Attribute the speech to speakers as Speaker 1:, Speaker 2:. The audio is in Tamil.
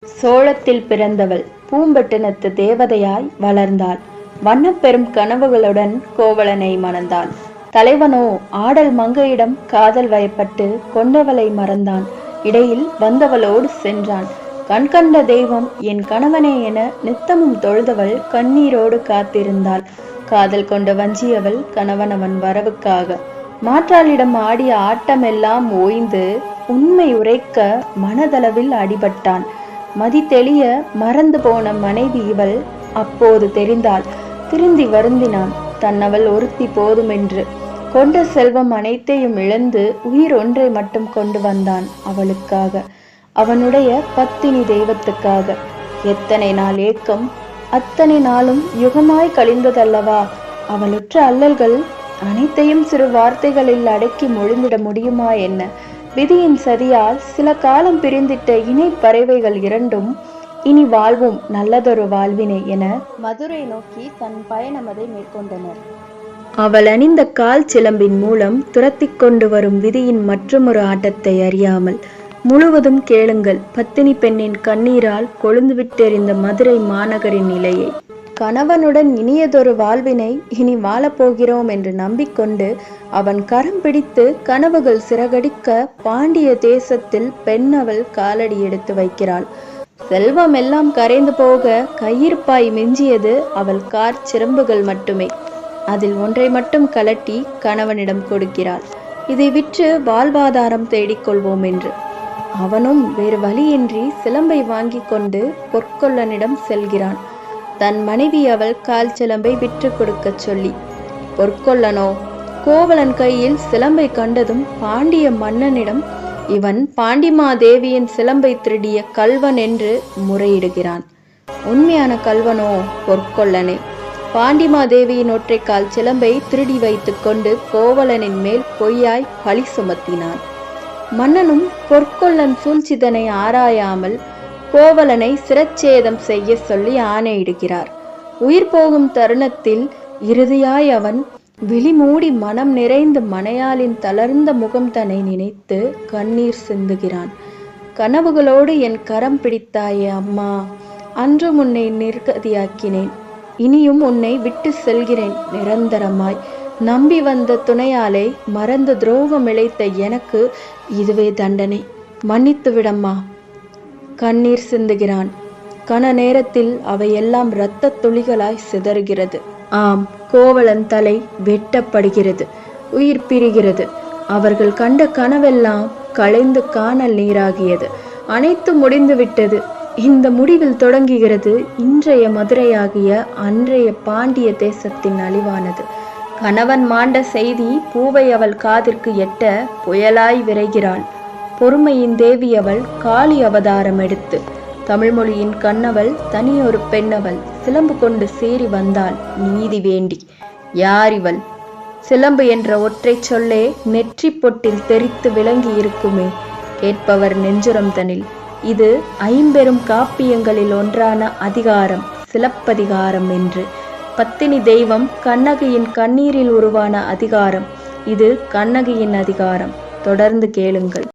Speaker 1: சோளத்தில் பிறந்தவள் பூம்பட்டினத்து தேவதையாய் வளர்ந்தாள். வண்ணப்பெரும் கனவுகளுடன் கோவலனை மணந்தாள். தலைவனோ ஆடல் மங்கையிடம் காதல் வயப்பட்டு கொண்டவளை மறந்தான். இடையில் வந்தவளோடு சென்றான். கண்கண்ட தெய்வம் என் கணவனே என நித்தமும் தொழுதவள் கண்ணீரோடு காத்திருந்தாள். காதல் கொண்ட வஞ்சியவள் கணவனவன் வரவுக்காக மாற்றாளிடம் ஆடிய ஆட்டமெல்லாம் ஓய்ந்து உண்மை உரைக்க மனதளவில் அடிபட்டான். மதி தெளிய மறந்து போன மனைவி இவள் அப்போது தெரிந்தாள். திருந்தி வருந்தினான். தன்னவள் ஒருத்தி போதுமென்று கொண்ட செல்வம் அனைத்தையும் இழந்து உயிர் ஒன்றை மட்டும் கொண்டு வந்தான் அவளுக்காக, அவனுடைய பத்தினி தெய்வத்துக்காக. எத்தனை நாள் ஏக்கம், அத்தனை நாளும் யுகமாய் கழிந்ததல்லவா. அவளுற்ற அல்லல்கள் அனைத்தையும் சிறு வார்த்தைகளில் அடக்கி மொழிந்திட முடியுமா என்ன? விதியின் சதியால் சில காலம் பிரிந்திட்ட இணை பறவைகள் இரண்டும் இனி வாழ்வும் நல்லதொரு வாழ்வினை என மதுரை நோக்கி தன் பயணமதை மேற்கொண்டனர். அவள் அணிந்த கால் சிலம்பின் மூலம் துரத்தி கொண்டு வரும் விதியின் மற்றொரு ஆட்டத்தை அறியாமல். முழுவதும் கேளுங்கள் பத்தினி பெண்ணின் கண்ணீரால் கொழுந்துவிட்டெறிந்த மதுரை மாநகரின் நிலையை. கணவனுடன் இனியதொரு வாழ்வினை இனி வாழப்போகிறோம் என்று நம்பிக்கொண்டு அவன் கரம் பிடித்து கனவுகள் சிறகடிக்க பாண்டிய தேசத்தில் பெண்ணவள் காலடி எடுத்து வைக்கிறாள். செல்வம் எல்லாம் கரைந்து போக கையிருப்பாய் மிஞ்சியது அவள் கார் சிரம்புகள் மட்டுமே. அதில் ஒன்றை மட்டும் கலட்டி கணவனிடம் கொடுக்கிறாள். இதை விற்று வாழ்வாதாரம் தேடிக்கொள்வோம் என்று. அவனும் வேறு வழியின்றி சிலம்பை வாங்கி கொண்டு பொற்கொள்ளனிடம் செல்கிறான். தன் மனைவி அவள் கால் சிலம்பை விற்று கொடுக்க சொல்லி. பொற்கொள்ளனோ கோவலன் கையில் சிலம்பை கண்டதும் பாண்டிய மன்னனிடம் இவன் பாண்டிமாதேவியின் சிலம்பை திருடிய கள்வன் என்று முறையிடுகிறான். உண்மையான கள்வனோ பொற்கொள்ளனே. பாண்டிமாதேவியின் ஒற்றைக்கால் சிலம்பை திருடி வைத்து கொண்டு கோவலனின் மேல் பொய்யாய் பழி சுமத்தினான். மன்னனும் பொற்கொள்ளன் சூழ்ச்சிதனை ஆராயாமல் கோவலனை சிரச்சேதம் செய்ய சொல்லி ஆணையிடுகிறார். உயிர் போகும் தருணத்தில் இறுதியாய் அவன் விழிமூடி மனம் நிறைந்து மனையாளின் தளர்ந்த முகம் தன்னை நினைத்து கண்ணீர் சிந்துகிறான். கனவுகளோடு என் கரம் பிடித்தாயே அம்மா, அன்றும் உன்னை நிர்கதியாக்கினேன், இனியும் உன்னை விட்டு செல்கிறேன் நிரந்தரமாய். நம்பி வந்த துணையாலை மறந்து துரோகம் இழைத்த எனக்கு இதுவே தண்டனை, மன்னித்து விடம்மா. கண்ணீர் சிந்துகிறான். கன நேரத்தில் அவையெல்லாம் இரத்த துளிகளாய் சிதறுகிறது. ஆம், கோவலன் தலை வெட்டப்படுகிறது, உயிர் பிரிகிறது. அவர்கள் கண்ட கனவெல்லாம் களைந்து காணல் நீராகியது. அனைத்து முடிந்து விட்டது. இந்த முடிவில் தொடங்குகிறது இன்றைய மதுரையாகிய அன்றைய பாண்டிய தேசத்தின் அழிவானது. கணவன் மாண்ட செய்தி பூவை அவள் காதிற்கு எட்ட புயலாய் விரைகிறாள். பொறுமையின் தேவி அவள் காளி அவதாரம் எடுத்து. தமிழ்மொழியின் கண்ணவள் தனியொரு பெண்ணவள் சிலம்பு கொண்டு சேரி வந்தாள் நீதி வேண்டி. யார் இவள்? சிலம்பு என்ற ஒற்றை சொல்லே நெற்றி பொட்டில் தெரித்து விளங்கி இருக்குமே கேட்பவர் நெஞ்சுரம் தனில். இது ஐம்பெரும் காப்பியங்களில் ஒன்றான அதிகாரம் சிலப்பதிகாரம் என்று. பத்தினி தெய்வம் கண்ணகியின் கண்ணீரில் உருவான அதிகாரம் இது. கண்ணகியின் அதிகாரம். தொடர்ந்து கேளுங்கள்.